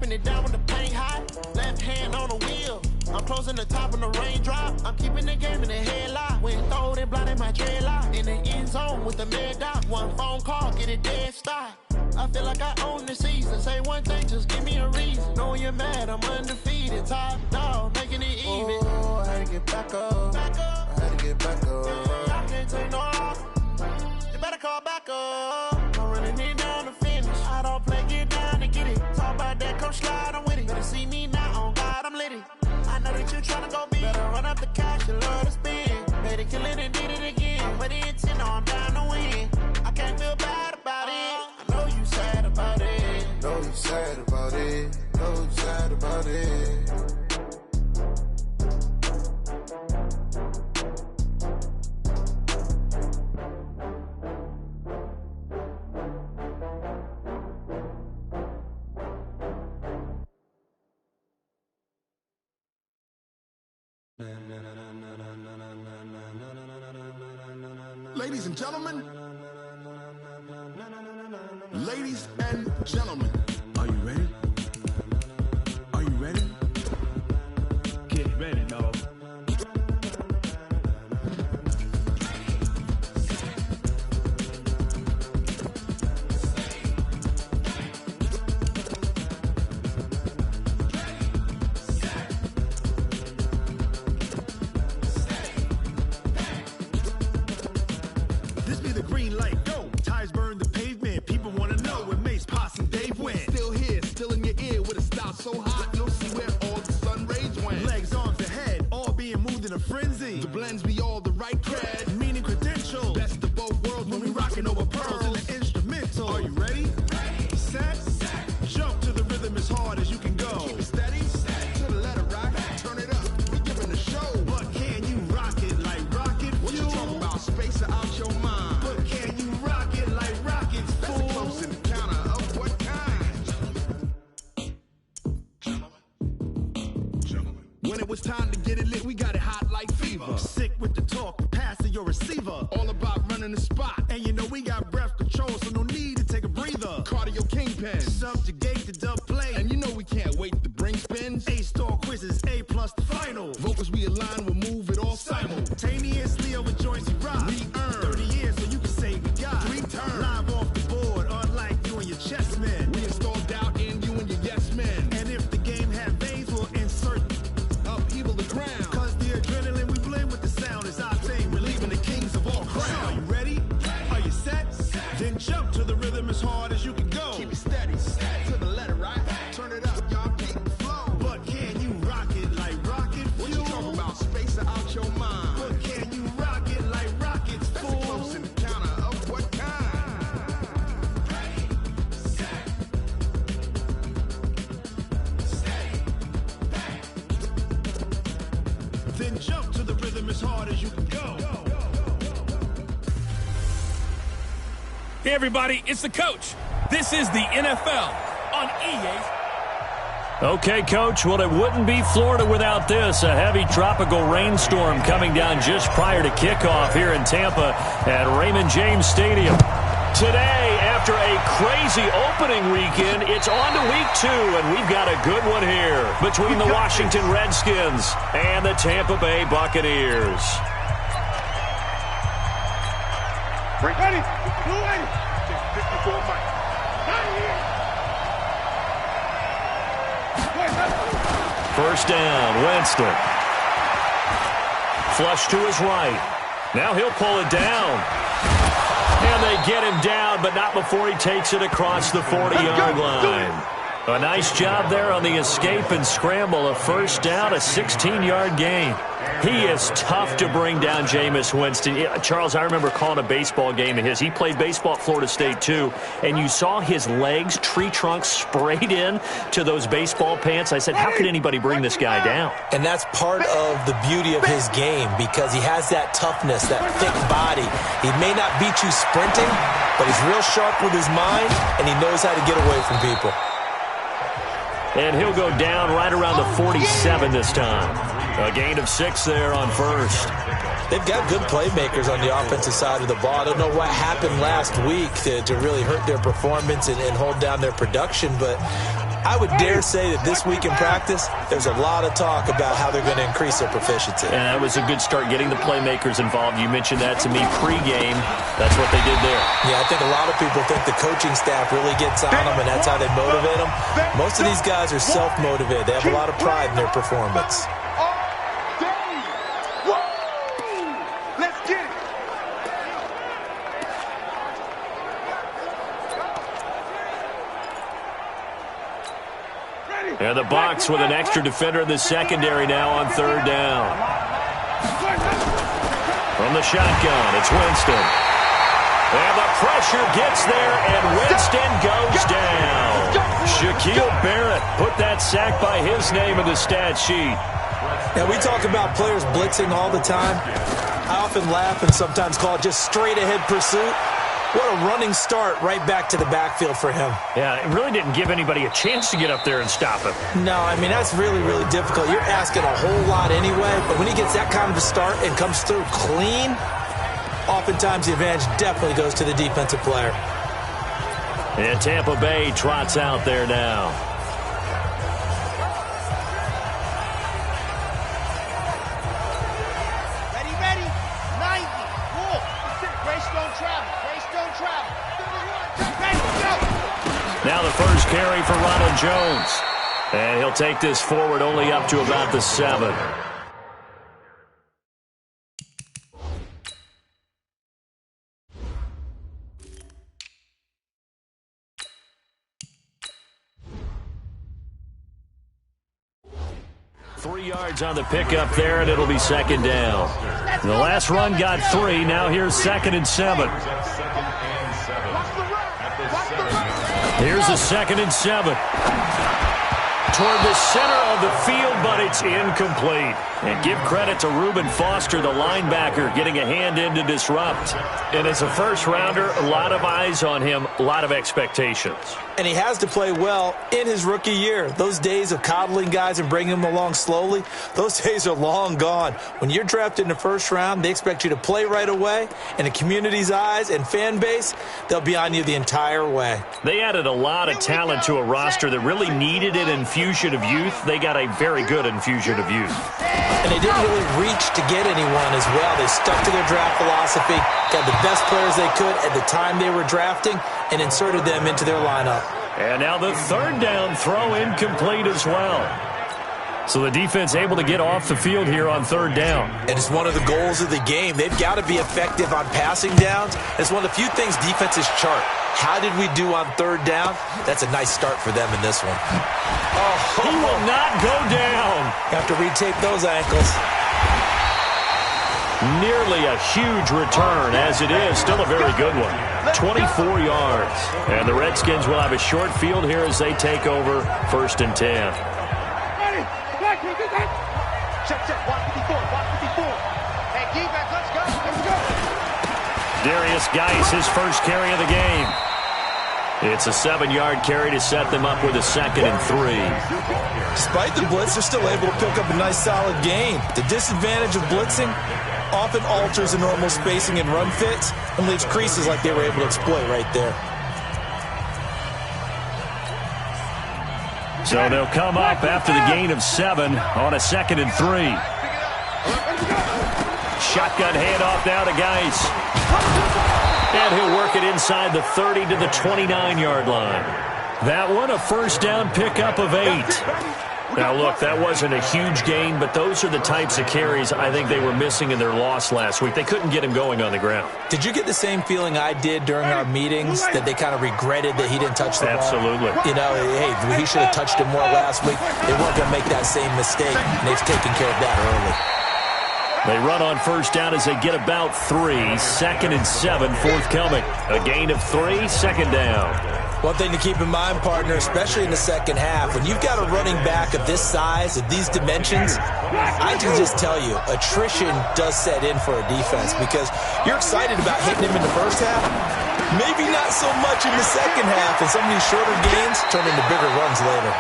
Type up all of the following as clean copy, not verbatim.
keeping it down when the paint hot. Left hand on the wheel. I'm closing the top on the raindrop. I'm keeping the game in the headlock. When throwed and blinded my dreadlock. In the end zone with the mad dot. One phone call, get it dead stop. I feel like I own the season. Say one thing, just give me a reason. Knowing you're mad, I'm undefeated. Top dog, making it even. Oh, I had to get back up. I had to get back up. I can't take no off. You better call back up. I'm running it down to finish. I don't play, get down to get it. Talk about that, come slide, I'm with it. Better see me now, on God, I'm lit it. I know that you're tryna go big. Better run up the cash, you love to spend. Made it, kill it, and did it again. But the intent, no, I'm down to win. I can't feel bad about it. I know you sad about it. Know you sad about it. Know you sad about it. Ladies and gentlemen, ladies and gentlemen, are you ready? Are you ready? Get ready, dog. This be the green light, go. Tires burn the pavement. People wanna know where Mace, Posse, and Dave went. Still here, still in your ear with a style so hot, you'll see where all the sun rays went. Legs, arms, and head, all being moved in a frenzy. The blends be all the right cred, meaning credentials. Best of both worlds when we rockin' over pearls in the instrumental. Are you ready? Set, jump to the rhythm as hard as you can go. Keep it steady, to the letter rock, turn it up. We giving a show. But can you rock it like rocket fuel? What you talking about? Space or out your mind? But can you rock it like rockets, fool? That's a close encounter of what kind? Gentlemen. When it was time to get it lit, we got it hot like fever. Sick with the talk, passing your receiver. All about running the spot. And you know we got breath control, so no need to take a breather. Cardio kingpin, subjugate the dub play. And you know we can't wait to bring spins. A-star quizzes, A+ the final. Vocals we align, we'll move it all simultaneously over joints we rock. We earn 30 years, so you can say we got 3 turns. Live off the board, unlike you and your chess men. We install doubt in you and your yes men. And if the game had veins, we'll insert upheaval the ground. Cause the adrenaline we blend with the sound is our thing. We're leaving the kings of all crowns. Are you ready? Are you set? Then jump to the rhythm as hard as you can go. Keep it steady, to the letter, right? Turn it up, y'all keep the flow. But can you rock it like rocket fuel? What you talking about? Space or out your mind? But can you rock it like rockets, fool? That's a close encounter of what kind? Then jump to the rhythm as hard as you can go. Hey everybody, it's the coach. This is the NFL on EA. Okay, Coach, well, it wouldn't be Florida without this. A heavy tropical rainstorm coming down just prior to kickoff here in Tampa at Raymond James Stadium. Today, after a crazy opening weekend, it's on to week 2, and we've got a good one here between the Washington Redskins and the Tampa Bay Buccaneers. Ready? Blue 80. 54 Mike. First down, Winston. Flush to his right. Now he'll pull it down. And they get him down, but not before he takes it across the 40-yard line. A nice job there on the escape and scramble. A first down, a 16-yard gain. He is tough to bring down, Jameis Winston. Charles, I remember calling a baseball game of his. He played baseball at Florida State, too, and you saw his legs, tree trunks sprayed in to those baseball pants. I said, how could anybody bring this guy down? And that's part of the beauty of his game because he has that toughness, that thick body. He may not beat you sprinting, but he's real sharp with his mind, and he knows how to get away from people. And he'll go down right around the 47 this time. A gain of 6 there on first. They've got good playmakers on the offensive side of the ball. I don't know what happened last week to really hurt their performance and hold down their production, but I would dare say that this week in practice, there's a lot of talk about how they're going to increase their proficiency. And that was a good start, getting the playmakers involved. You mentioned that to me pregame. That's what they did there. Yeah, I think a lot of people think the coaching staff really gets on them, and that's how they motivate them. Most of these guys are self-motivated. They have a lot of pride in their performance. Let's get it. And the box with an extra defender in the secondary now on third down. From the shotgun, it's Winston. And the pressure gets there, and Winston goes down. Shaquille Barrett put that sack by his name in the stat sheet. Now, we talk about players blitzing all the time. I often laugh and sometimes call it just straight-ahead pursuit. What a running start right back to the backfield for him. Yeah, it really didn't give anybody a chance to get up there and stop him. No, I mean, that's really, really difficult. You're asking a whole lot anyway, but when he gets that kind of a start and comes through clean, oftentimes the advantage definitely goes to the defensive player. And Tampa Bay trots out there now. Ready, 90, cool. Grace don't travel. Ready, go. Now the first carry for Ronald Jones. And he'll take this forward only up to about the 7. Yards on the pickup there, and it'll be second down. The last run got 3. Now here's 2nd and 7. Here's a 2nd and 7. Toward the center of the field, but it's incomplete. And give credit to Reuben Foster, the linebacker, getting a hand in to disrupt. And as a first-rounder, a lot of eyes on him, a lot of expectations. And he has to play well in his rookie year. Those days of coddling guys and bringing them along slowly, those days are long gone. When you're drafted in the first round, they expect you to play right away. And the community's eyes and fan base, they'll be on you the entire way. They added a lot of talent to a roster that really needed an infusion of youth. They got a very good infusion of youth. And they didn't really reach to get anyone as well. They stuck to their draft philosophy, got the best players they could at the time they were drafting, and inserted them into their lineup. And now the third down throw incomplete as well. So the defense able to get off the field here on third down. And it's one of the goals of the game. They've got to be effective on passing downs. It's one of the few things defenses chart. How did we do on third down? That's a nice start for them in this one. Oh, he will not go down. Have to retape those ankles. Nearly a huge return, as it is. Still a very good one. 24 yards. And the Redskins will have a short field here as they take over 1st and 10. Check. Watch 54. Hey, defense, let's go. Darius Geis, his first carry of the game. It's a 7-yard carry to set them up with a 2nd and 3. Despite the blitz, they're still able to pick up a nice solid gain. The disadvantage of blitzing often alters the normal spacing and run fits and leaves creases like they were able to exploit right there. So they'll come up after the gain of 7 on a 2nd and 3. Shotgun handoff now to Geis. And he'll work it inside the 30 to the 29-yard line. That one, a first down pickup of 8. Now, look, that wasn't a huge gain, but those are the types of carries I think they were missing in their loss last week. They couldn't get him going on the ground. Did you get the same feeling I did during our meetings, that they kind of regretted that he didn't touch the ball? Absolutely. You know, hey, he should have touched it more last week. They weren't going to make that same mistake, and they've taken care of that early. They run on first down as they get about 3. 2nd and 7 forthcoming. A gain of 3, 2nd down. One thing to keep in mind, partner, especially in the second half, when you've got a running back of this size, of these dimensions, I can just tell you, attrition does set in for a defense because you're excited about hitting him in the first half, maybe not so much in the second half, and some of these shorter gains turn into bigger runs later.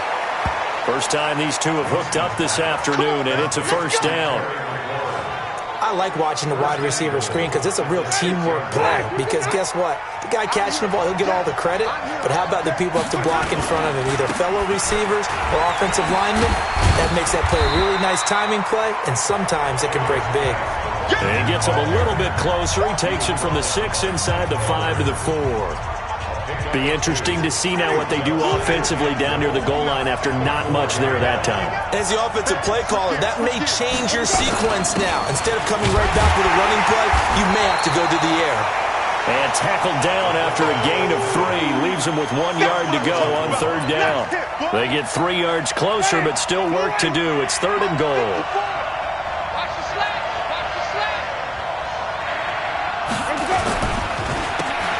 First time these two have hooked up this afternoon, and it's a first down. I like watching the wide receiver screen because it's a real teamwork play. Because guess what? The guy catching the ball, he'll get all the credit. But how about the people have to block in front of him, either fellow receivers or offensive linemen? That makes that play a really nice timing play, and sometimes it can break big. And he gets him a little bit closer. He takes it from the 6 inside the 5 to the 4. Be interesting to see now what they do offensively down near the goal line after not much there that time. As the offensive play caller, that may change your sequence now. Instead of coming right back with a running play, you may have to go to the air. And tackled down after a gain of 3. Leaves him with 1 yard to go on 3rd down. They get 3 yards closer, but still work to do. It's 3rd and goal.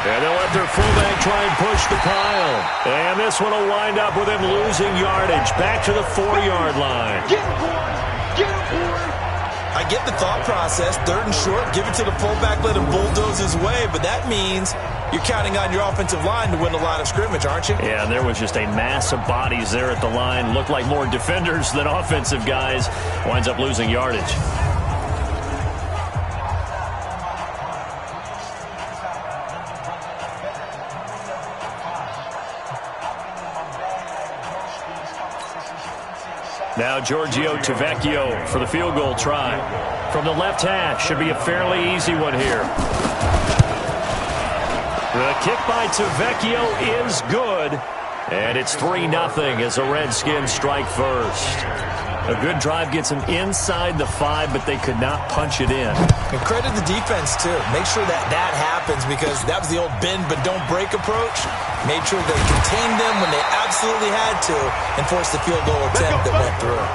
And they'll let their fullback try and push the pile. And this one will wind up with him losing yardage. Back to the 4-yard line. I get the thought process. 3rd and short, give it to the fullback, let him bulldoze his way. But that means you're counting on your offensive line to win the line of scrimmage, aren't you? Yeah, and there was just a mass of bodies there at the line. Looked like more defenders than offensive guys. Winds up losing yardage. Now Giorgio Tavecchio for the field goal try. From the left hash, should be a fairly easy one here. The kick by Tavecchio is good. And it's 3-0 as the Redskins strike first. A good drive gets them inside the 5, but they could not punch it in. And credit the defense, too. Make sure that happens because that was the old bend but don't break approach. Made sure they contained them when they absolutely had to and forced the field goal attempt that went through.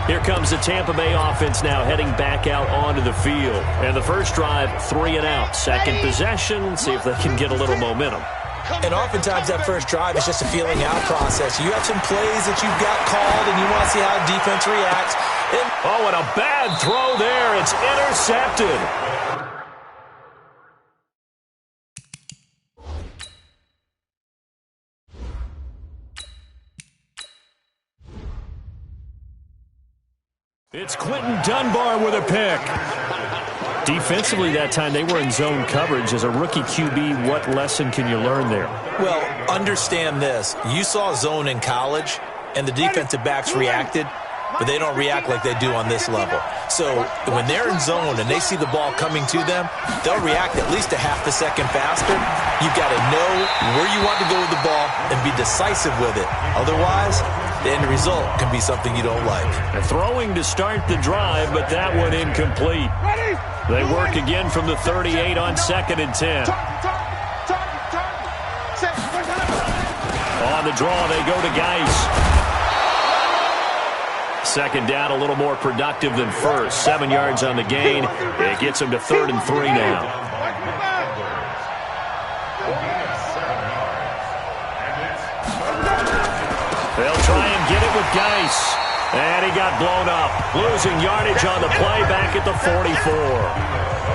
Here comes the Tampa Bay offense now heading back out onto the field. And the first drive, 3 and out. Second possession, see if they can get a little momentum. And oftentimes that first drive is just a feeling out process. You have some plays that you've got called and you want to see how the defense reacts. And a bad throw there. It's intercepted. It's Quentin Dunbar with a pick. Defensively that time, they were in zone coverage. As a rookie QB, what lesson can you learn there? Well, understand this. You saw zone in college, and the defensive backs reacted, but they don't react like they do on this level. So when they're in zone and they see the ball coming to them, they'll react at least a half a second faster. You've got to know where you want to go with the ball and be decisive with it. Otherwise, the end result can be something you don't like. And throwing to start the drive, but that one incomplete. They work again from the 38 on 2nd and 10. On the draw, they go to Geis. 2nd down, a little more productive than first. 7 yards on the gain. It gets them to 3rd and 3 now. They'll try and get it with Geis. And he got blown up. Losing yardage on the play back at the 44.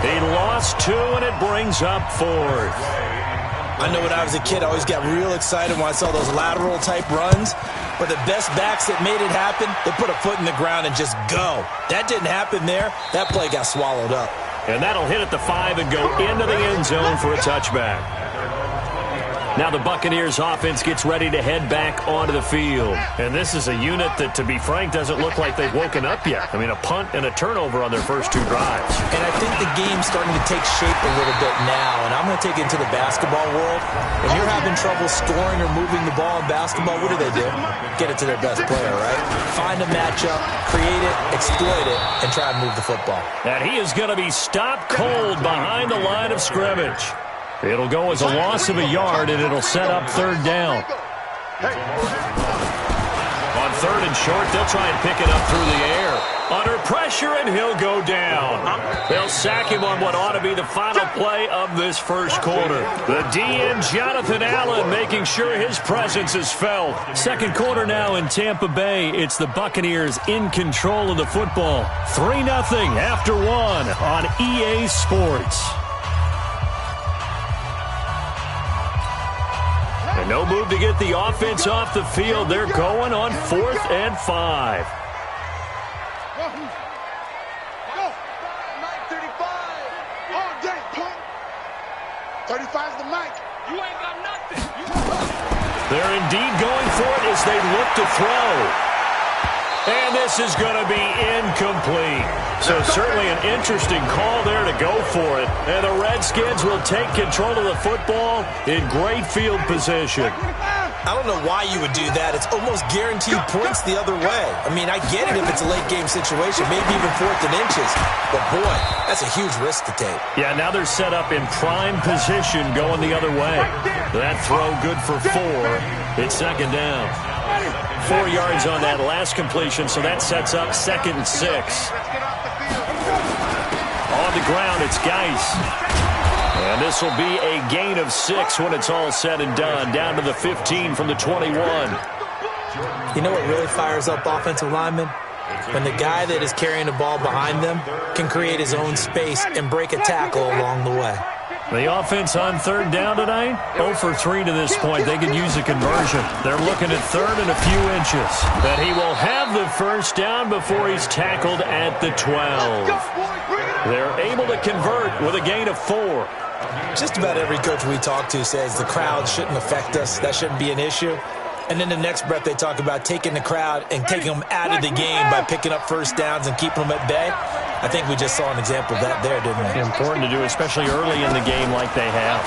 He lost 2, and it brings up 4th. I know when I was a kid, I always got real excited when I saw those lateral-type runs. But the best backs that made it happen, they put a foot in the ground and just go. That didn't happen there. That play got swallowed up. And that'll hit at the 5 and go into the end zone for a touchback. Now the Buccaneers offense gets ready to head back onto the field. And this is a unit that, to be frank, doesn't look like they've woken up yet. I mean, a punt and a turnover on their first 2 drives. And I think the game's starting to take shape a little bit now. And I'm going to take it into the basketball world. When you're having trouble scoring or moving the ball in basketball, what do? Get it to their best player, right? Find a matchup, create it, exploit it, and try and move the football. And he is going to be stopped cold behind the line of scrimmage. It'll go as a loss of a yard, and it'll set up 3rd down. On 3rd and short, they'll try and pick it up through the air. Under pressure, and he'll go down. They'll sack him on what ought to be the final play of this first quarter. The DN, Jonathan Allen, making sure his presence is felt. 2nd quarter now in Tampa Bay. It's the Buccaneers in control of the football. 3-0 after 1 on EA Sports. And no move to get the offense off the field. They're going on 4th and 5. Go. 35. All day, punk. 35's the mic. You ain't got nothing. They're indeed going for it as they look to throw. And this is going to be incomplete. So certainly an interesting call there to go for it. And the Redskins will take control of the football in great field position. I don't know why you would do that. It's almost guaranteed points the other way. I mean, I get it if it's a late game situation, maybe even 4th and inches. But, boy, that's a huge risk to take. Yeah, now they're set up in prime position going the other way. That throw good for 4. It's 2nd down. 4 yards on that last completion, so that sets up 2nd and 6. On the ground, it's Geis. And this will be a gain of 6 when it's all said and done. Down to the 15 from the 21. You know what really fires up offensive linemen? When the guy that is carrying the ball behind them can create his own space and break a tackle along the way. The offense on 3rd down tonight, 0 for 3 to this point. They could use a conversion. They're looking at 3rd and a few inches. But he will have the 1st down before he's tackled at the 12. They're able to convert with a gain of 4. Just about every coach we talk to says the crowd shouldn't affect us. That shouldn't be an issue. And then the next breath they talk about taking the crowd and taking them out of the game by picking up 1st downs and keeping them at bay. I think we just saw an example of that there, didn't we? Important to do, especially early in the game like they have.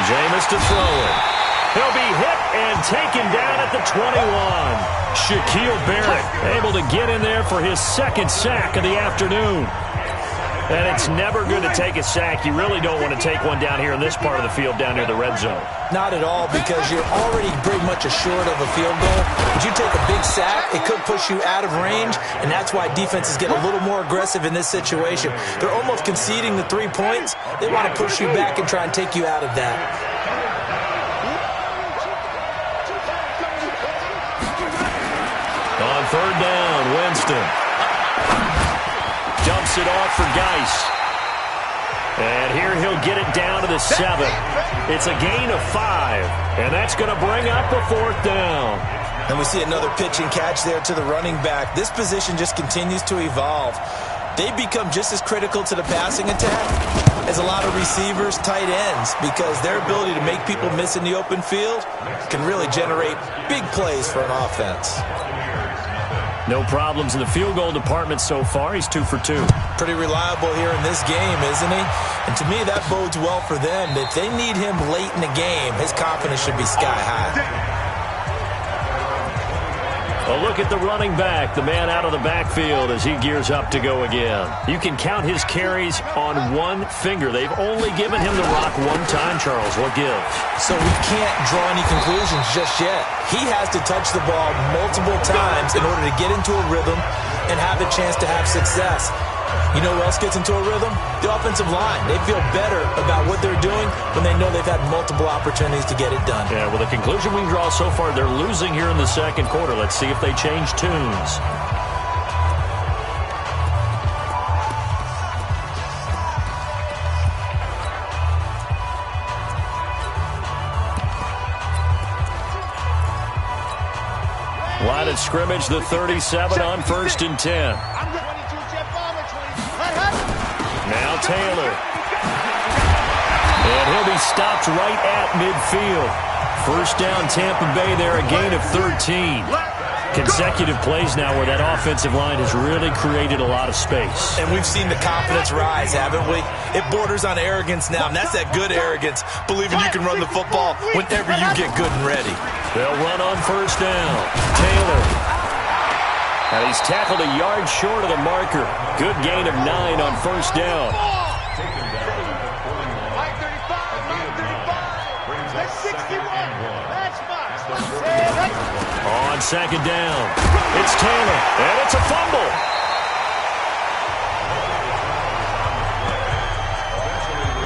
Jameis to throw it. He'll be hit and taken down at the 21. Shaquille Barrett able to get in there for his 2nd sack of the afternoon. And it's never good to take a sack. You really don't want to take one down here in this part of the field, down near the red zone. Not at all, because you're already pretty much assured of a field goal. But you take a big sack, it could push you out of range, and that's why defenses get a little more aggressive in this situation. They're almost conceding the 3 points. They want to push you back and try and take you out of that. On 3rd down, Winston dumps it off for Geis. And here he'll get it down to the 7. It's a gain of 5. And that's going to bring up a 4th down. And we see another pitch and catch there to the running back. This position just continues to evolve. They become just as critical to the passing attack as a lot of receivers, tight ends, because their ability to make people miss in the open field can really generate big plays for an offense. No problems in the field goal department so far. He's 2 for 2. Pretty reliable here in this game, isn't he? And to me, that bodes well for them. If they need him late in the game, his confidence should be sky high. A look at the running back, the man out of the backfield as he gears up to go again. You can count his carries on 1 finger. They've only given him the rock 1 time, Charles. What gives? So we can't draw any conclusions just yet. He has to touch the ball multiple times in order to get into a rhythm and have a chance to have success. You know who else gets into a rhythm? The offensive line. They feel better about what they're doing when they know they've had multiple opportunities to get it done. Yeah, well, the conclusion we draw so far, they're losing here in the 2nd quarter. Let's see if they change tunes. Line of scrimmage, the 37 on 1st and 10. Now Taylor. And he'll be stopped right at midfield. 1st down Tampa Bay there, a gain of 13. Consecutive plays now where that offensive line has really created a lot of space. And we've seen the confidence rise, haven't we? It borders on arrogance now, and that's that good arrogance, believing you can run the football whenever you get good and ready. They'll run on 1st down. Taylor. And he's tackled a yard short of the marker. Good gain of 9 on 1st down. On 2nd down, it's Taylor, and it's a fumble.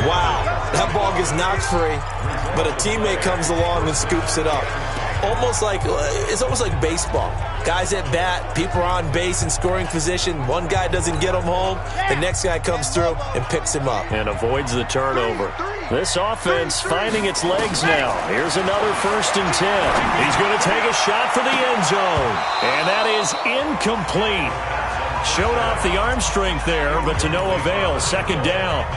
Wow, that ball gets knocked free, but a teammate comes along and scoops it up. It's almost like baseball. Guys at bat, people are on base in scoring position. One guy doesn't get him home. The next guy comes through and picks him up. And avoids the turnover. This offense finding its legs now. Here's another 1st and 10. He's going to take a shot for the end zone. And that is incomplete. Showed off the arm strength there, but to no avail. 2nd down.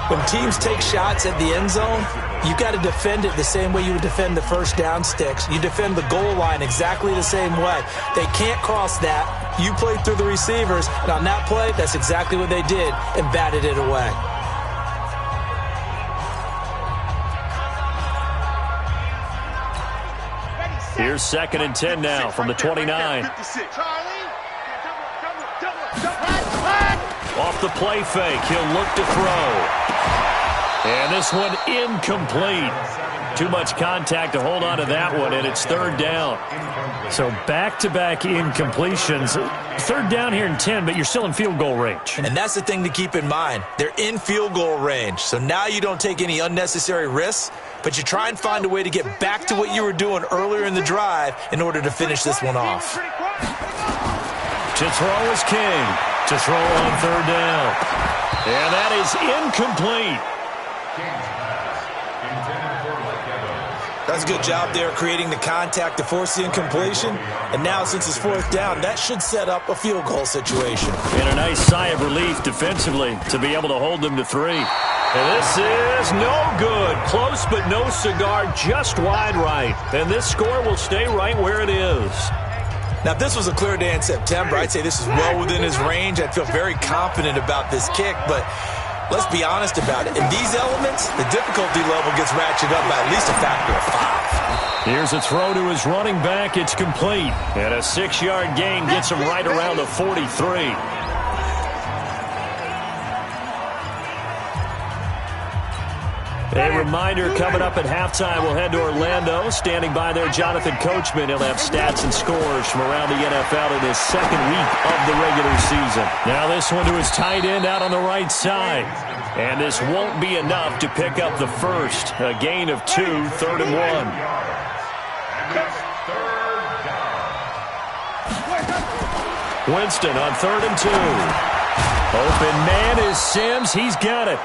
When teams take shots at the end zone, you got to defend it the same way you would defend the 1st down sticks. You defend the goal line exactly the same way. They can't cross that. You played through the receivers, and on that play, that's exactly what they did and batted it away. Here's 2nd and 10 now from the 29. Off the play fake, he'll look to throw. And this one incomplete. Too much contact to hold on to that one, and it's 3rd down. So back-to-back incompletions. 3rd down here in 10, but you're still in field goal range. And that's the thing to keep in mind. They're in field goal range. So now you don't take any unnecessary risks, but you try and find a way to get back to what you were doing earlier in the drive in order to finish this one off. To throw is King. To throw on 3rd down. And that is incomplete. That's a good job there creating the contact to force the incompletion. And now since it's 4th down, that should set up a field goal situation. And a nice sigh of relief defensively to be able to hold them to 3. And this is no good. Close but no cigar, just wide right. And this score will stay right where it is. Now, if this was a clear day in September, I'd say this is well within his range. I'd feel very confident about this kick, but let's be honest about it. In these elements, the difficulty level gets ratcheted up by at least a factor of 5. Here's a throw to his running back. It's complete. And a 6-yard gain gets him right around the 43. A reminder, coming up at halftime, we'll head to Orlando. Standing by there, Jonathan Coachman. He'll have stats and scores from around the NFL in his 2nd week of the regular season. Now this one to his tight end out on the right side. And this won't be enough to pick up the first. A gain of 2, 3rd and 1. Winston on 3rd and 2. Open man is Sims. He's got it.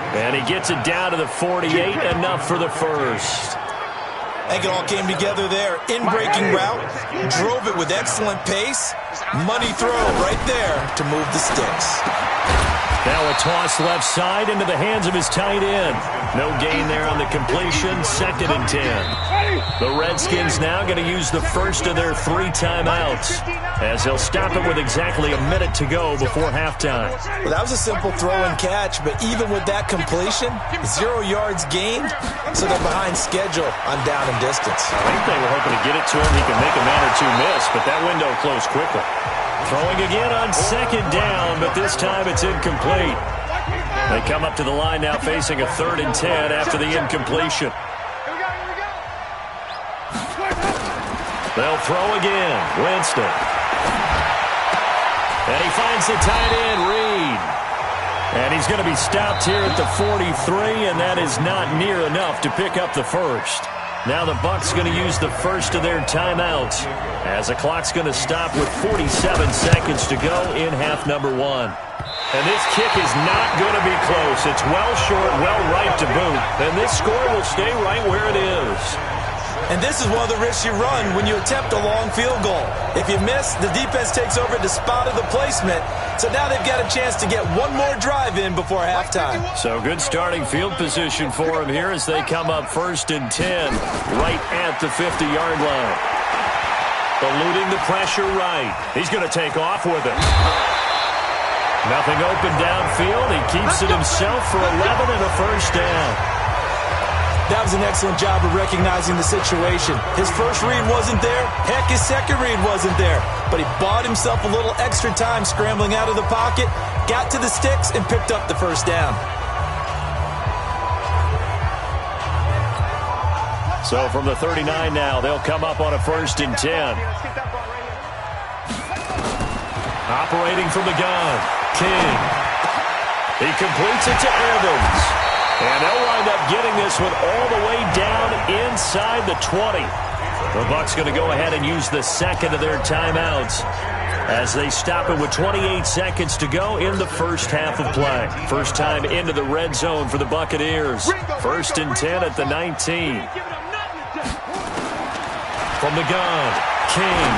And he gets it down to the 48, enough for the first. I think it all came together there. In-breaking route, drove it with excellent pace. Money throw right there to move the sticks. Now a toss left side into the hands of his tight end. No gain there on the completion, 2nd and 10. The Redskins now going to use the first of their 3 timeouts, as they'll stop it with exactly a minute to go before halftime. Well, that was a simple throw and catch, but even with that completion, 0 yards gained, so they're behind schedule on down and distance. I think they were hoping to get it to him. He can make a man or 2 miss, but that window closed quickly. Throwing again on 2nd down, but this time it's incomplete. They come up to the line now facing a 3rd and 10 after the incompletion. They'll throw again. Winston. And he finds the tight end, Reed. And he's going to be stopped here at the 43, and that is not near enough to pick up the first. Now the Bucs going to use the first of their timeouts, as the clock's going to stop with 47 seconds to go in half number 1. And this kick is not going to be close. It's well short, well right to boot. And this score will stay right where it is. And this is one of the risks you run when you attempt a long field goal. If you miss, the defense takes over at the spot of the placement. So now they've got a chance to get one more drive in before halftime. So good starting field position for him here as they come up 1st and 10 right at the 50-yard line. Eluding the pressure right. He's going to take off with it. Nothing open downfield. He keeps it himself for 11 and a first down. That was an excellent job of recognizing the situation. His first read wasn't there. Heck, his second read wasn't there. But he bought himself a little extra time scrambling out of the pocket, got to the sticks, and picked up the first down. So from the 39 now, they'll come up on a 1st and 10. Operating from the gun, King. He completes it to Evans. And they'll wind up getting this one all the way down inside the 20. The Bucs going to go ahead and use the second of their timeouts as they stop it with 28 seconds to go in the first half of play. First time into the red zone for the Buccaneers. 1st and 10 at the 19. From the gun, King.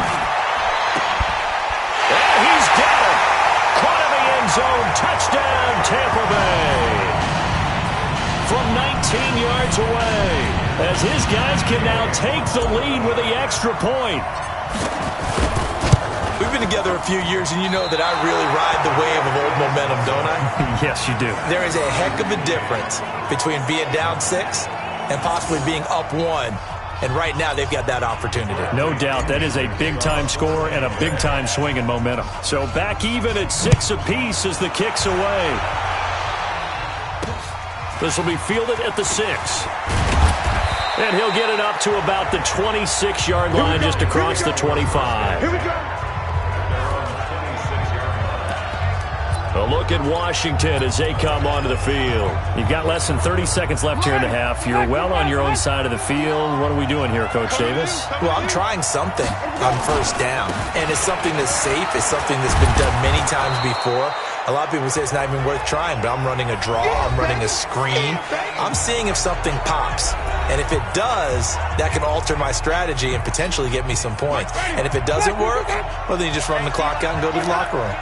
And he's got it. Caught in the end zone. Touchdown, Tampa Bay. From 19 yards away, as his guys can now take the lead with the extra point. We've been together a few years, and you know that I really ride the wave of old momentum, don't I? Yes, you do. There is a heck of a difference between being down 6 and possibly being up 1. And right now, they've got that opportunity. No doubt. That is a big-time score and a big-time swing in momentum. So back even at 6 apiece as the kick's away. This will be fielded at the 6. And he'll get it up to about the 26-yard line, just across the 25. Here we go. A look at Washington as they come onto the field. You've got less than 30 seconds left here in the half. You're well on your own side of the field. What are we doing here, Coach Davis? Well, I'm trying something on first down. And it's something that's safe. It's something that's been done many times before. A lot of people say it's not even worth trying, but I'm running a draw. I'm running a screen. I'm seeing if something pops. And if it does, that can alter my strategy and potentially get me some points. And if it doesn't work, well, then you just run the clock out and go to the locker room.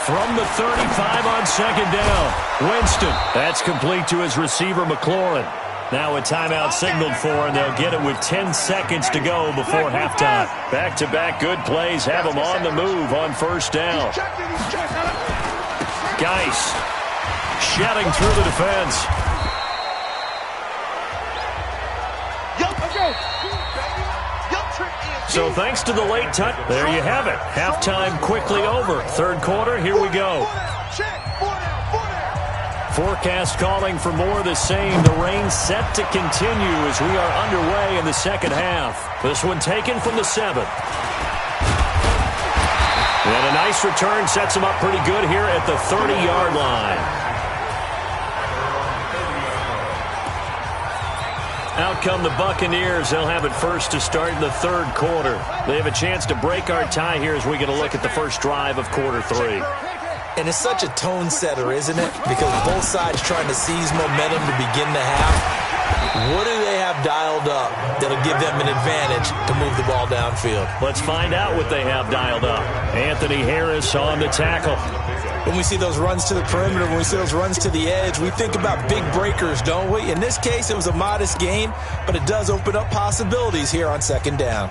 From the 35 on 2nd down, Winston. That's complete to his receiver, McLaurin. Now a timeout signaled for, and they'll get it with 10 seconds to go before halftime. Back-to-back good plays have them on the move on first down. Geis shedding through the defense. So thanks to the late touch, there you have it. Halftime quickly over. 3rd quarter, here we go. Forecast calling for more of the same. The rain set to continue as we are underway in the second half. This one taken from the 7th. And a nice return sets him up pretty good here at the 30-yard line. Out come the Buccaneers. They'll have it first to start in the 3rd quarter. They have a chance to break our tie here as we get a look at the first drive of quarter 3. And it's such a tone setter, isn't it? Because both sides trying to seize momentum to begin the half. What do they have dialed up that'll give them an advantage to move the ball downfield? Let's find out what they have dialed up. Anthony Harris on the tackle. When we see those runs to the perimeter, when we see those runs to the edge, we think about big breakers, don't we? In this case, it was a modest gain, but it does open up possibilities here on 2nd down.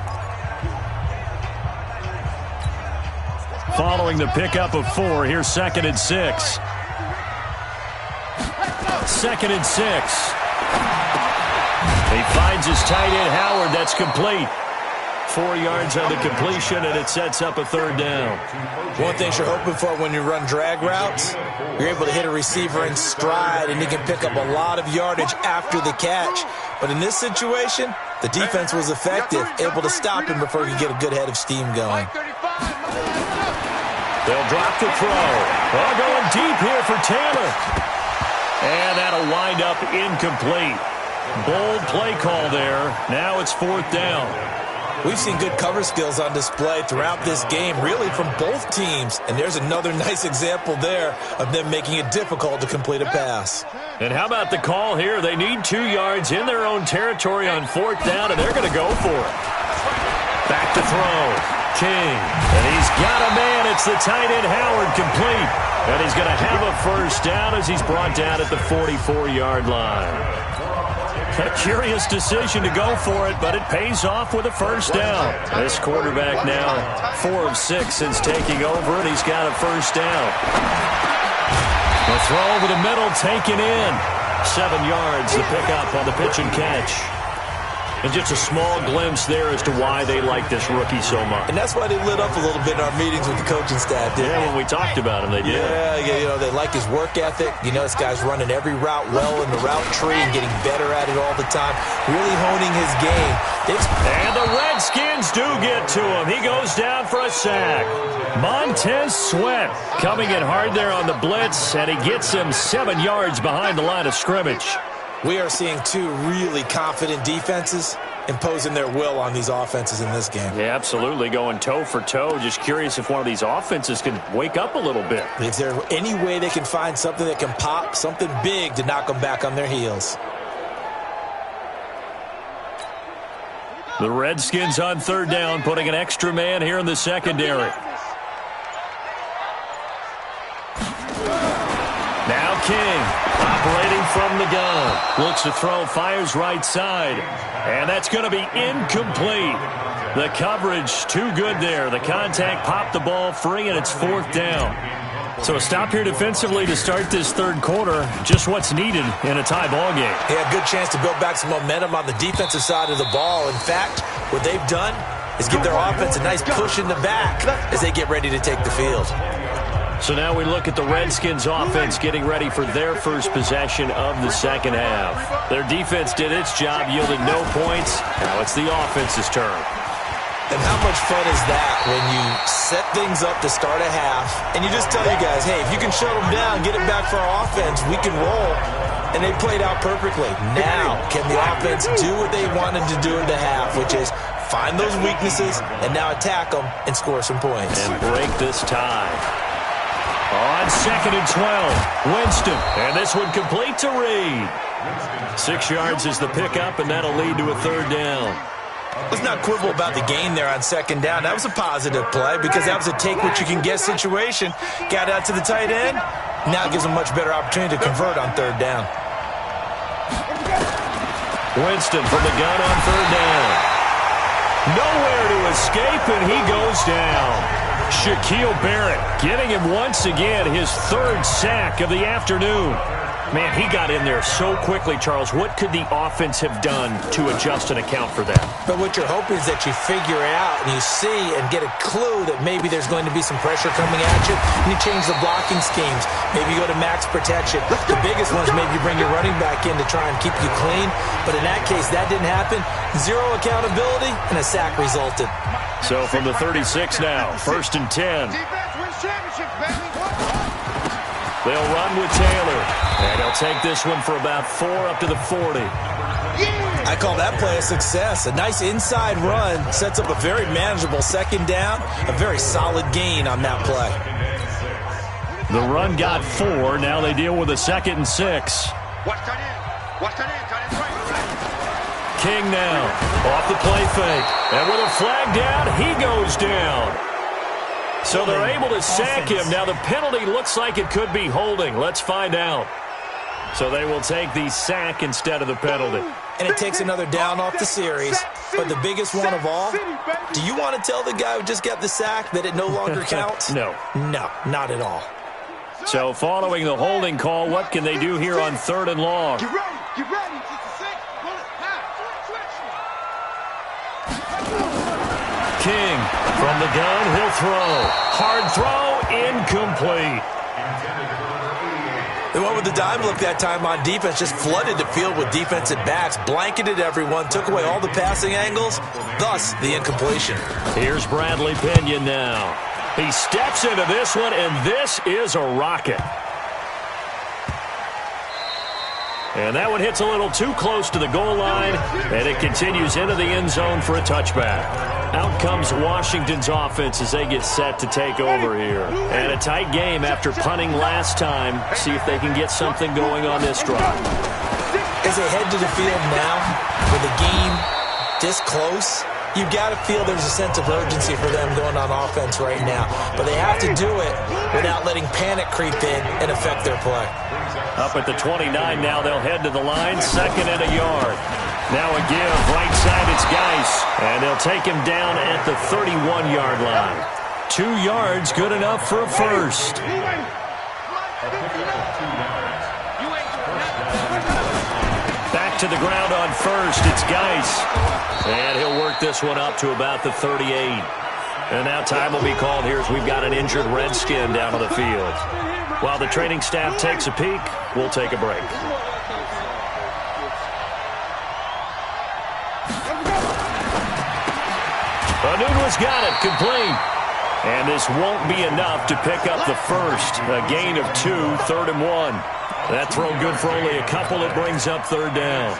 Following the pickup of 4, here's 2nd and 6. 2nd and 6. He finds his tight end, Howard. That's complete. 4 yards on the completion, and it sets up a 3rd down. One thing you're hoping for when you run drag routes, you're able to hit a receiver in stride, and he can pick up a lot of yardage after the catch. But in this situation, the defense was effective, able to stop him before he could get a good head of steam going. They'll drop the throw. Oh, going deep here for Taylor. And that'll wind up incomplete. Bold play call there. Now it's 4th down. We've seen good cover skills on display throughout this game, really from both teams. And there's another nice example there of them making it difficult to complete a pass. And how about the call here? They need 2 yards in their own territory on 4th down, and they're going to go for it. Back to throw. King. And he's got a man. It's the tight end, Howard, complete. And he's going to have a first down as he's brought down at the 44-yard line. A curious decision to go for it, but it pays off with a first down. This quarterback now 4 of 6 since taking over, and he's got a first down. The throw over the middle taken in. 7 yards, the pickup on the pitch and catch. And just a small glimpse there as to why they like this rookie so much. And that's why they lit up a little bit in our meetings with the coaching staff, didn't they? When we talked about him, they did. Yeah, you know, they like his work ethic. You know, this guy's running every route well in the route tree and getting better at it all the time, really honing his game. And the Redskins do get to him. He goes down for a sack. Montez Sweat coming in hard there on the blitz, and he gets him 7 yards behind the line of scrimmage. We are seeing two really confident defenses imposing their will on these offenses in this game. Yeah, absolutely, going toe for toe. Just curious if one of these offenses can wake up a little bit. Is there any way they can find something that can pop, something big to knock them back on their heels? The Redskins on third down, putting an extra man here in the secondary. Now King, operating from the gun. Looks to throw, fires right side. And that's going to be incomplete. The coverage too good there. The contact popped the ball free, and it's fourth down. So a stop here defensively to start this third quarter. Just what's needed in a tie ball game. Yeah, good chance to build back some momentum on the defensive side of the ball. In fact, what they've done is give their offense a nice push in the back as they get ready to take the field. So now we look at the Redskins offense getting ready for their first possession of the second half. Their defense did its job, yielded no points. Now it's the offense's turn. And how much fun is that when you set things up to start a half and you just tell you guys, hey, if you can shut them down, get it back for our offense, we can roll. And they played out perfectly. Now, can the offense do what they wanted to do in the half, which is find those weaknesses and now attack them and score some points. And break this tie. On 2nd and 12, Winston, and this one complete to Reed. 6 yards is the pickup, and that'll lead to a third down. Let's not quibble about the gain there on second down. That was a positive play because that was a take-what-you-can-get situation. Got out to the tight end. Now it gives them a much better opportunity to convert on third down. Winston from the gun on third down. Nowhere to escape, and he goes down. Shaquille Barrett getting him once again his third sack of the afternoon. Man, he got in there so quickly, Charles. What could the offense have done to adjust and account for that? But what you're hoping is that you figure out and you see and get a clue that maybe there's going to be some pressure coming at you, and you change the blocking schemes. Maybe you go to max protection. The biggest one is maybe you bring your running back in to try and keep you clean. But in that case, that didn't happen. Zero accountability, and a sack resulted. So from the 36 now, 1st and 10. Defense wins championships, baby. They'll run with Taylor, and he'll take this one for about 4 up to the 40. I call that play a success. A nice inside run sets up a very manageable second down, a very solid gain on that play. The run got 4. Now they deal with a 2nd and 6. Watch tight end. Watch tight end. Tight end right. King now, off the play fake, and with a flag down, he goes down. So they're able to sack him. Now the penalty looks like it could be holding. Let's find out. So they will take the sack instead of the penalty. And it takes another down off the series. But the biggest one of all, do you want to tell the guy who just got the sack that it no longer counts? No. No, not at all. So following the holding call, what can they do here on 3rd and long? Get ready. Get ready. It's a 6. Pull it. King from the gun, he'll throw. Hard throw, incomplete. They went with the dime look that time on defense, just flooded the field with defensive backs, blanketed everyone, took away all the passing angles, thus the incompletion. Here's Bradley Pinion now. He steps into this one, and this is a rocket. And that one hits a little too close to the goal line, and it continues into the end zone for a touchback. Out comes Washington's offense as they get set to take over here. And a tight game after punting last time. See if they can get something going on this drive. As they head to the field now, with the game this close, you've got to feel there's a sense of urgency for them going on offense right now. But they have to do it without letting panic creep in and affect their play. Up at the 29 now, they'll head to the line, 2nd and a yard. Now a give, right side, it's Geis. And they'll take him down at the 31-yard line. 2 yards, good enough for a first. Back to the ground on first, it's Geis. And he'll work this one up to about the 38. And now time will be called here as we've got an injured Redskin down on the field. While the training staff takes a peek, we'll take a break. Anunwa's got it, complete. And this won't be enough to pick up the first. A gain of 2, 3rd and 1. That throw good for only a couple. It brings up third down.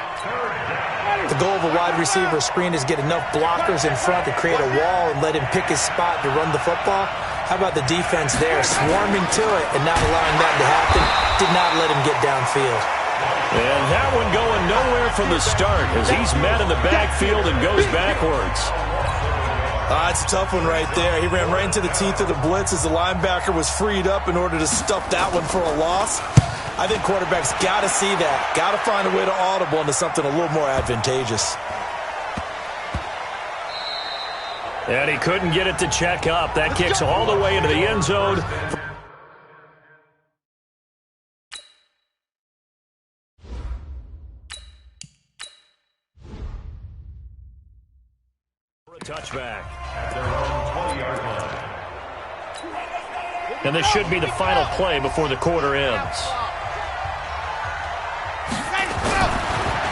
The goal of a wide receiver screen is get enough blockers in front to create a wall and let him pick his spot to run the football. How about the defense there, swarming to it and not allowing that to happen? Did not let him get downfield. And that one going nowhere from the start as he's met in the backfield and goes backwards. It's a tough one right there. He ran right into the teeth of the blitz as the linebacker was freed up in order to stuff that one for a loss. I think quarterbacks got to see that. Got to find a way to audible into something a little more advantageous. And he couldn't get it to check up. That kicks all the way into the end zone. For a touchback at their own 20-yard line. And this should be the final play before the quarter ends.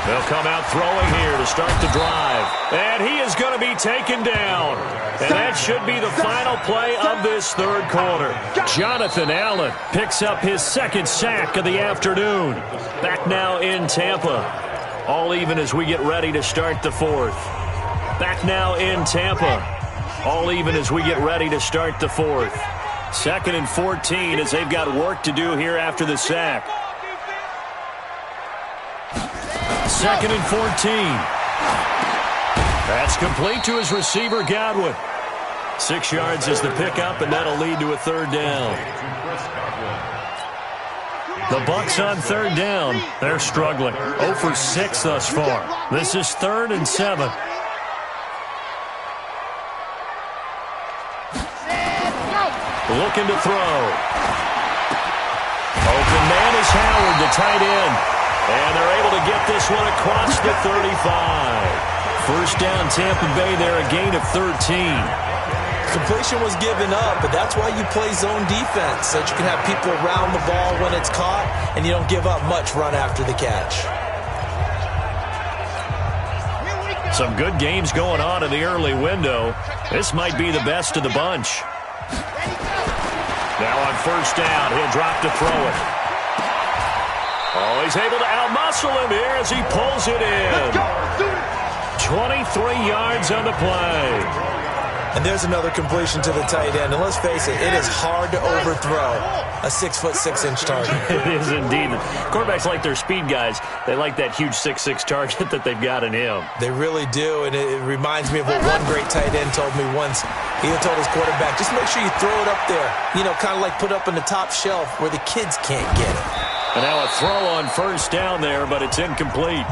They'll come out throwing here to start the drive. And he is going to be taken down. And that should be the final play of this third quarter. Jonathan Allen picks up his second sack of the afternoon. Back now in Tampa. All even as we get ready to start the fourth. Back now in Tampa. All even as we get ready to start the fourth. 2nd and 14 as they've got work to do here after the sack. 2nd and 14. That's complete to his receiver, Godwin. 6 yards is the pickup, and that'll lead to a third down. The Bucs on third down. They're struggling. 0 for 6 thus far. This is 3rd and 7. Looking to throw. Open man is Howard, the tight end. And they're able to get this one across the 35. First down, Tampa Bay there, a gain of 13. Completion was given up, but that's why you play zone defense, so that you can have people around the ball when it's caught, and you don't give up much run after the catch. Some good games going on in the early window. This might be the best of the bunch. Now on first down, he'll drop to throw it. Oh, he's able to outmuscle him here as he pulls it in. 23 yards on the play. And there's another completion to the tight end. And let's face it, it is hard to overthrow a 6'6" target. It is indeed. Quarterbacks like their speed guys. They like that huge 6'6" target that they've got in him. They really do, and it reminds me of what one great tight end told me once. He told his quarterback, just make sure you throw it up there. You know, kind of like put up on the top shelf where the kids can't get it. And now a throw on first down there, but it's incomplete.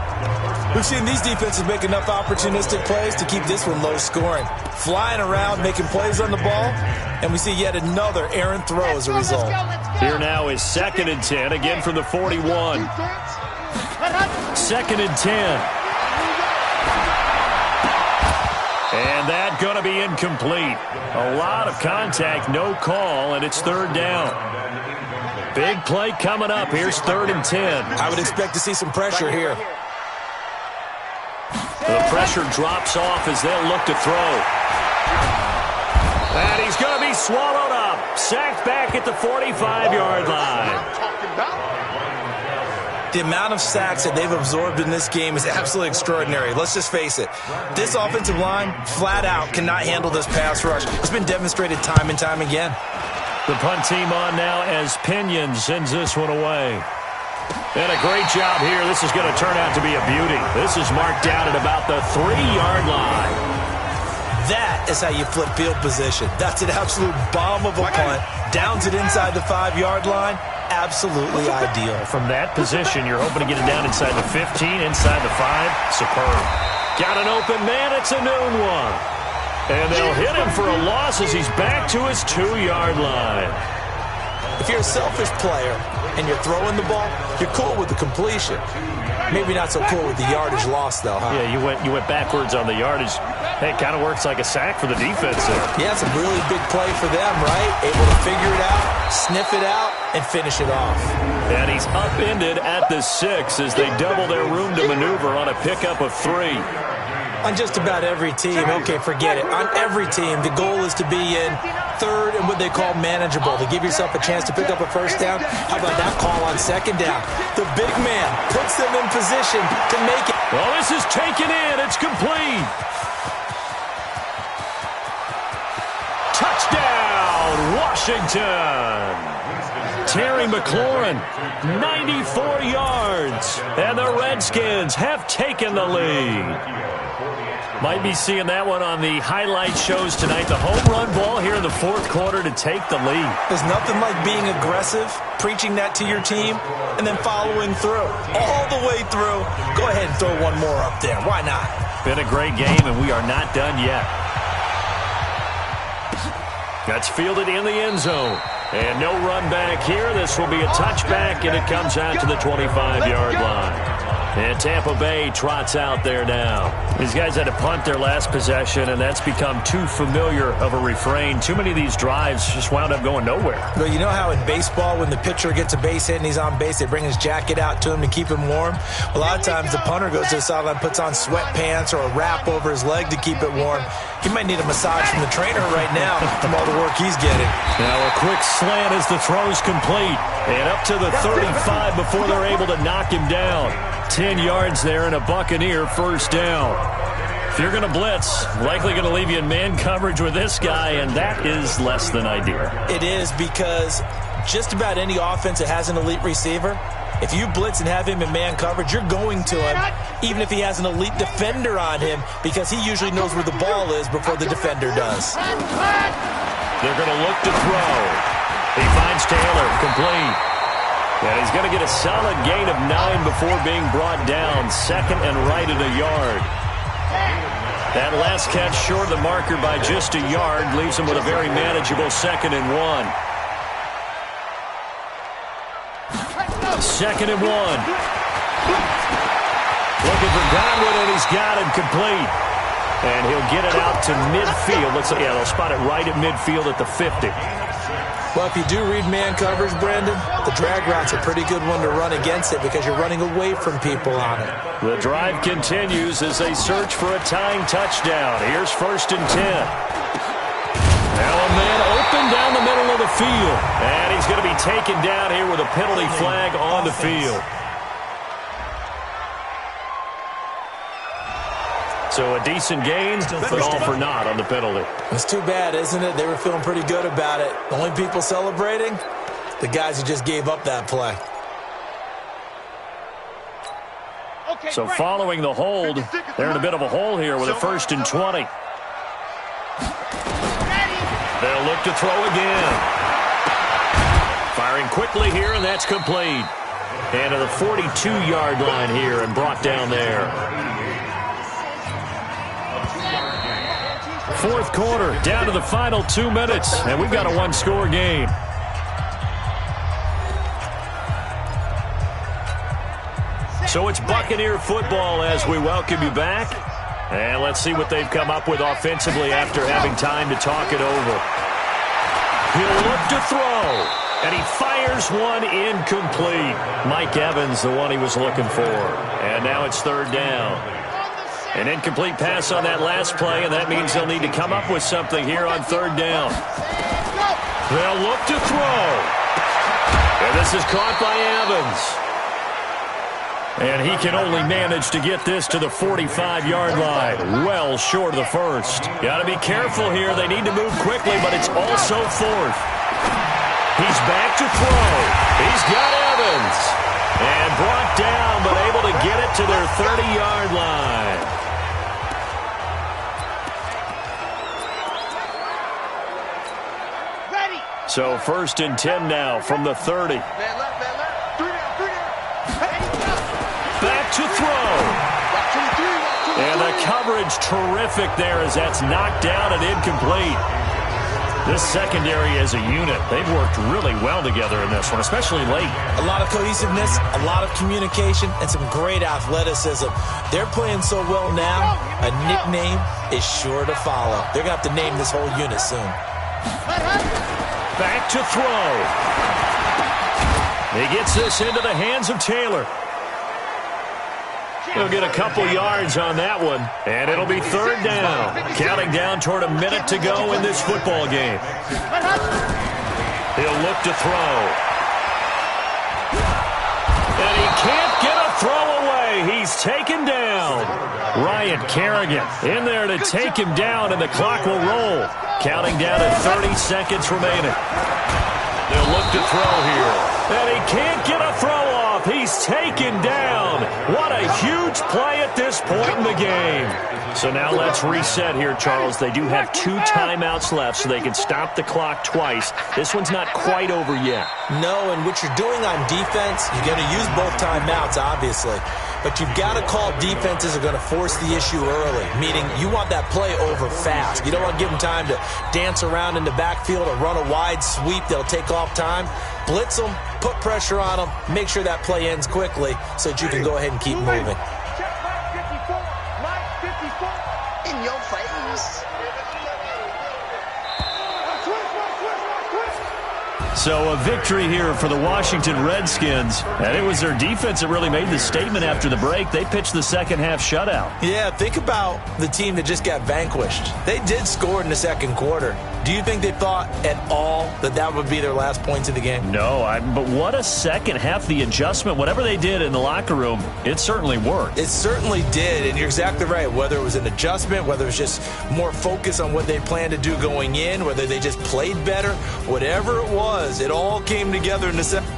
We've seen these defenses make enough opportunistic plays to keep this one low scoring. Flying around, making plays on the ball, and we see yet another errant throw as a result. Here now is 2nd and 10, again from the 41. 2nd and 10. And that going to be incomplete. A lot of contact, no call, and it's third down. Big play coming up. Here's 3rd and 10. I would expect to see some pressure here. The pressure drops off as they'll look to throw. And he's going to be swallowed up. Sacked back at the 45-yard line. The amount of sacks that they've absorbed in this game is absolutely extraordinary. Let's just face it. This offensive line, flat out, cannot handle this pass rush. It's been demonstrated time and time again. The punt team on now as Pinion sends this one away. And a great job here. This is going to turn out to be a beauty. This is marked down at about the 3-yard line. That is how you flip field position. That's an absolute bomb of a punt. Downs it inside the 5-yard line. Absolutely ideal. From that position, you're hoping to get it down inside the 15, inside the 5. Superb. Got an open man. It's a noon one. And they'll hit him for a loss as he's back to his 2-yard line. If you're a selfish player and you're throwing the ball, you're cool with the completion. Maybe not so cool with the yardage loss, though, huh? Yeah, you went backwards on the yardage. Hey, it kind of works like a sack for the defense there. Yeah, it's a really big play for them, right? Able to figure it out, sniff it out, and finish it off. And he's upended at the 6 as they double their room to maneuver on a pickup of 3. On just about every team, okay, forget it. On every team, the goal is to be in third and what they call manageable, to give yourself a chance to pick up a first down. How about that call on second down? The big man puts them in position to make it. Well, this is taken in. It's complete. Touchdown, Washington. Terry McLaurin, 94 yards. And the Redskins have taken the lead. Might be seeing that one on the highlight shows tonight. The home run ball here in the fourth quarter to take the lead. There's nothing like being aggressive, preaching that to your team, and then following through. All the way through. Go ahead and throw one more up there. Why not? Been a great game, and we are not done yet. That's fielded in the end zone. And no run back here. This will be a touchback, and it comes out to the 25-yard line. And Tampa Bay trots out there now. These guys had to punt their last possession, and that's become too familiar of a refrain. Too many of these drives just wound up going nowhere. Well, you know how in baseball, when the pitcher gets a base hit and he's on base, they bring his jacket out to him to keep him warm? A lot of times the punter goes to the sideline, puts on sweatpants or a wrap over his leg to keep it warm. He might need a massage from the trainer right now from all the work he's getting. Now a quick slant as the throw's complete. And up to the 35 before they're able to knock him down. 10 yards there and a Buccaneer first down. If you're going to blitz, likely going to leave you in man coverage with this guy, and that is less than ideal. It is, because just about any offense that has an elite receiver, if you blitz and have him in man coverage, you're going to him, even if he has an elite defender on him, because he usually knows where the ball is before the defender does. They're going to look to throw. He finds Taylor, complete. And he's going to get a solid gain of 9 before being brought down. Second and right at a yard. That last catch short of the marker by just a yard leaves him with a very manageable 2nd and 1. 2nd and 1. Looking for Godwin, and he's got him complete. And he'll get it out to midfield. Looks like, yeah, they'll spot it right at midfield at the 50. Well, if you do read man coverage, Brandon, the drag route's a pretty good one to run against it because you're running away from people on it. The drive continues as they search for a tying touchdown. Here's 1st and 10. Now a man open down the middle of the field. And he's going to be taken down here with a penalty flag on the field. So a decent gain, but all for naught on the penalty. It's too bad, isn't it? They were feeling pretty good about it. The only people celebrating, the guys who just gave up that play. So following the hold, they're in a bit of a hole here with a 1st and 20. They'll look to throw again. Firing quickly here, and that's complete. And to the 42-yard line here and brought down there. Fourth quarter, down to the final 2 minutes, and we've got a one-score game. So it's Buccaneer football as we welcome you back. And let's see what they've come up with offensively after having time to talk it over. He'll look to throw, and he fires one incomplete. Mike Evans, the one he was looking for. And now it's 3rd down. An incomplete pass on that last play, and that means they'll need to come up with something here on 3rd down. They'll look to throw. And this is caught by Evans. And he can only manage to get this to the 45-yard line. Well short of the first. Got to be careful here. They need to move quickly, but it's also 4th. He's back to throw. He's got Evans. And brought down, but able to get it to their 30-yard line. So 1st and 10 now from the 30. Back to throw. And the coverage terrific there as that's knocked down and incomplete. This secondary as a unit, they've worked really well together in this one, especially late. A lot of cohesiveness, a lot of communication, and some great athleticism. They're playing so well now, a nickname is sure to follow. They're going to have to name this whole unit soon. Back to throw. He gets this into the hands of Taylor. He'll get a couple yards on that one, and it'll be third down. Counting down toward a minute to go in this football game. He'll look to throw. And he can't get a throw away. He's taken down. Ryan Kerrigan in there to take him down, and the clock will roll. Counting down at 30 seconds remaining. They'll look to throw here. And he can't get a throw off. He's taken down. What a huge play at this point in the game. So now let's reset here, Charles. They do have 2 timeouts left, so they can stop the clock twice. This one's not quite over yet. No, and what you're doing on defense, you're going to use both timeouts, obviously. But you've got to call defenses are going to force the issue early, meaning you want that play over fast. You don't want to give them time to dance around in the backfield or run a wide sweep. They'll take off time. Blitz them, put pressure on them, make sure that play ends quickly so that you can go ahead and keep moving. In your face. So a victory here for the Washington Redskins. And it was their defense that really made the statement after the break. They pitched the second half shutout. Yeah, think about the team that just got vanquished. They did score in the second quarter. Do you think they thought at all that that would be their last points of the game? No, but what a second half. The adjustment, whatever they did in the locker room, it certainly worked. It certainly did, and you're exactly right. Whether it was an adjustment, whether it was just more focus on what they planned to do going in, whether they just played better, whatever it was, it all came together in the second.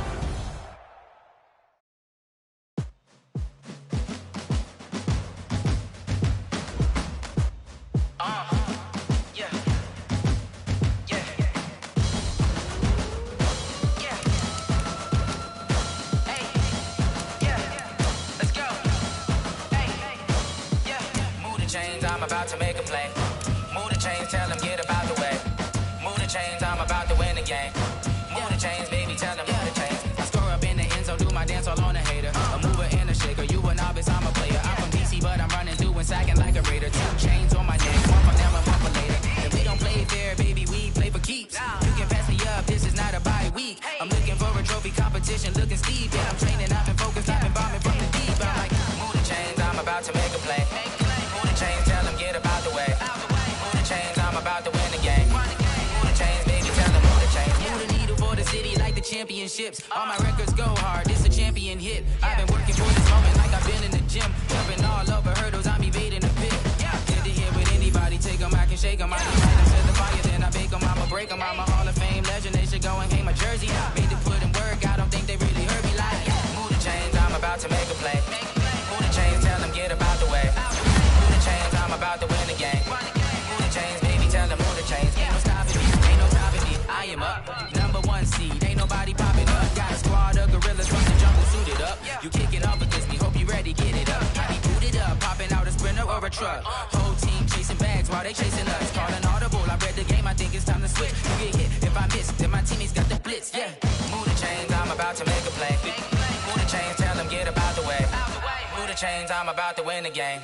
I'm about to make a play. Move the chains, tell them get about the way. Move the chains, I'm about to win the game. Move the chains, baby, tell them move the chains. I score up in the end zone, do my dance all on a hater. A mover and a shaker, you a novice, I'm a player. I'm from DC, but I'm running through and sacking like a raider. 2 chains on my neck, one for them and one for later. If we don't play fair, baby, we play for keeps. You can pass me up, this is not a bye week. I'm looking for a trophy competition, looking steep. Yeah, I'm training, I've been focused, I've been bombing from the deep. I'm like, move the chains, I'm about to make a play. Move the chains, tell them get about the way. Move the chains, I'm about to win the game. Move the chains, baby, tell them move the chains. Move the needle for the city like the championships. All my records go hard, this a champion hit. I've been working for this moment like I've been in the gym. Jumping all over hurdles, I'm evading the pit. Get to here with anybody, take them, I can shake them. I can light them, set the fire, then I bake them. I'ma break them, I'm a Hall of Fame legend. They should go and hang my jersey. Made to put in work, I don't think they really heard me like. Move the chains, I'm about to make a play. Move the chains, tell them get about the way. Move the chains, I'm about to win the game. Move the chains, baby, tell them move the chains. Ain't no stopping me, ain't no stopping me. I am up, #1 seed, ain't nobody popping up. Got a squad of gorillas from the jungle suited up. You kicking off with this, me hope you ready, get it up. I be booted up, popping out a Sprinter or a truck. Whole team chasing bags while they chasing us. Calling audible, I read the game, I think it's time to switch. You get hit if I miss, then my teammates got the blitz, yeah. Move the chains, I'm about to make a play. Move the chains, tell them get about the way. Move the chains, I'm about to win the game.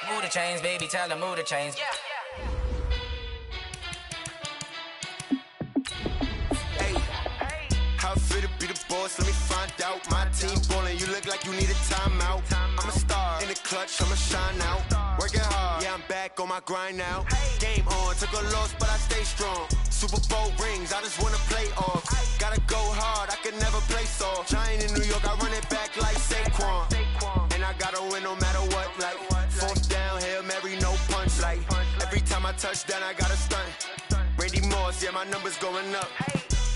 Move the chains, baby, tell them move the chains. How fit to be the boss? Let me find out. My team ballin', you look like you need a timeout. I'm a star in the clutch, I'ma shine out. Working hard, yeah, I'm back on my grind now. Game on, took a loss, but I stay strong. Super Bowl rings, I just wanna play off. Gotta go hard, I can never play soft. Giant in New York, I run it back like Saquon. And I gotta win no matter what, like 4th down, Hail Mary, no punch. Like every time I touch down, I gotta stunt. Randy Moss, yeah, my numbers going up.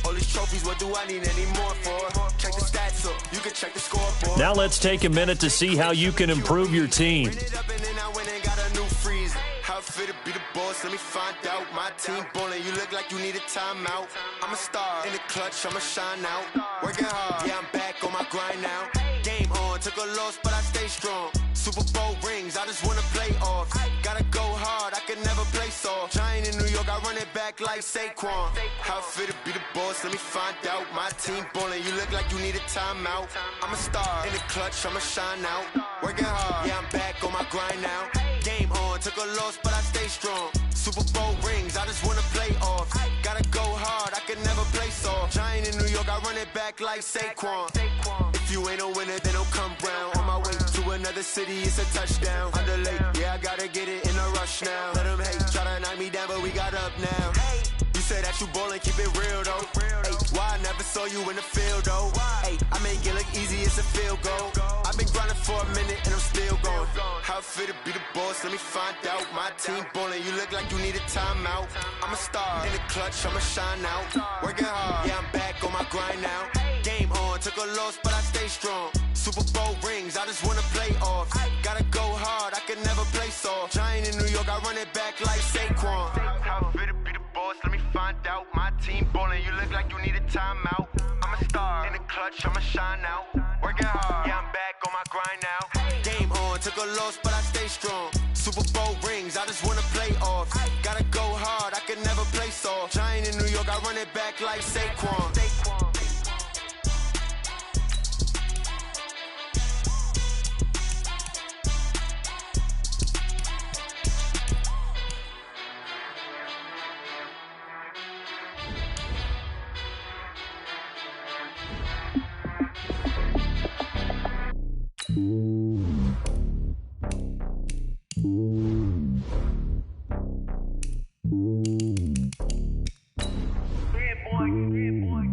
All these trophies, what do I need any more for? Check the stats up, you can check the scoreboard. Now let's take a minute to see how you can improve your team. How fit to be the boss? Let me find out. My team ballin', you look like you need a timeout. I'm a star in the clutch, I'ma shine out. Working hard, yeah, I'm back on my grind now. Game on, took a loss, but I stay strong. Super Bowl rings, I just wanna play off. Gotta go hard, I can never play soft. Giant in New York, I run it back like Saquon. How fit to be the boss? Let me find out. My team ballin', you look like you need a timeout. I'm a star in the clutch, I'ma shine out. Working hard, yeah, I'm back on my grind now. Game on, took a loss, but I stay strong. Super Bowl rings, I just wanna play off. Gotta go hard, I can never play soft. Giant in New York, I run it back like Saquon. If you ain't a winner, then don't come round. On my way to a another city, it's a touchdown. Underlay, yeah, I gotta get it in a rush now. Let them hate, try to knock me down, but we got up now. You say that you ballin', keep it real though. Ay, why I never saw you in the field though? Ay, I make it look easy, it's a field goal. I've been grinding for a minute and I'm still going. How it feel to be the boss, let me find out. My team ballin', you look like you need a timeout. I'm a star, in the clutch, I'ma shine out. Working hard, yeah, I'm back on my grind now. Game on, took a loss, but I stay strong. Super Bowl rings, I just wanna play off. Gotta go hard, I can never play soft. Giant in New York, I run it back like Saquon. How it feel to be the boss, let me find out. My team ballin', you look like you need a timeout. I'm a star, in the clutch, I'ma shine out. Working hard, yeah, I'm back on my grind now. Game on, took a loss, but I stay strong. Super Bowl rings, I just wanna play off. Gotta go hard, I can never play soft. Giant in New York, I run it back like Saquon.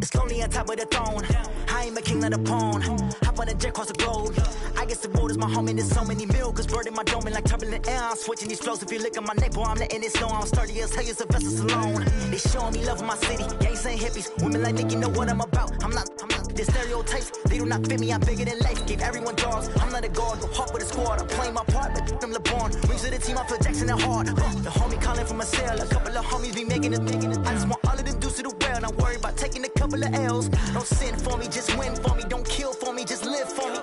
It's lonely on top of the throne. I am a king, not a pawn. Hop on a jet across the globe. I guess the world is my home and there's so many milkers. Bird in my dome and like turbulent air. I'm switching these flows. If you look at my neck, boy, I'm letting it slow. I'm sturdy as hell as a vessel alone. They showing me love in my city. Gangs ain't hippies. Women like Nicky know what I'm about. I'm not. The stereotypes, they do not fit me. I'm bigger than life. Gave everyone dogs. I'm not a guard. Go hawk with a squad. I'm playing my part, but them LeBron. Rings to the team. I feel Jackson and hard. The homie calling from a cell. A couple of homies be making it. I just want all of them dudes to the well. Not worry about taking a couple of L's. Don't sin for me, just win for me. Don't kill for me, just live for me.